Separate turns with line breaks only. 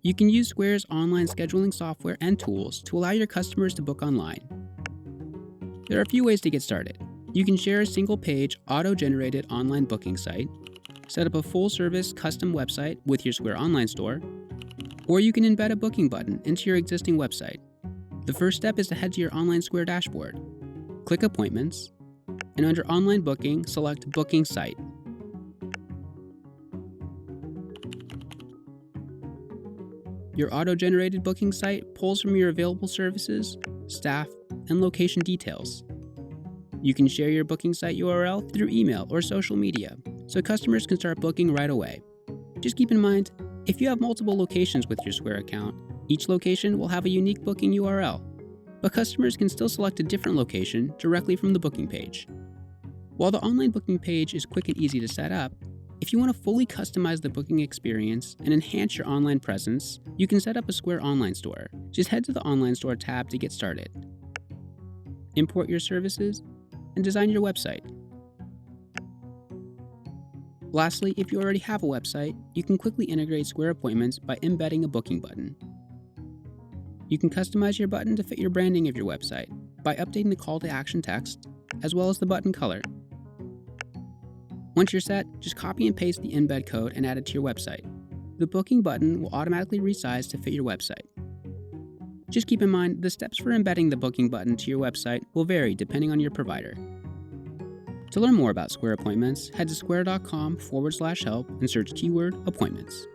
You can use Square's online scheduling software and tools to allow your customers to book online. There are a few ways to get started. You can share a single-page, auto-generated online booking site, set up a full-service custom website with your Square Online store, or you can embed a booking button into your existing website. The first step is to head to your online Square dashboard. Click Appointments, and under Online Booking, select Booking Site. Your auto-generated booking site pulls from your available services, staff, and location details. You can share your booking site URL through email or social media, so customers can start booking right away. Just keep in mind, if you have multiple locations with your Square account, each location will have a unique booking URL, but customers can still select a different location directly from the booking page. While the online booking page is quick and easy to set up, if you want to fully customize the booking experience and enhance your online presence, you can set up a Square Online store. Just head to the Online Store tab to get started. Import your services and design your website. Lastly, if you already have a website, you can quickly integrate Square Appointments by embedding a booking button. You can customize your button to fit your branding of your website by updating the call to action text, as well as the button color. Once you're set, just copy and paste the embed code and add it to your website. The booking button will automatically resize to fit your website. Just keep in mind, the steps for embedding the booking button to your website will vary depending on your provider. To learn more about Square Appointments, head to square.com/help and search keyword appointments.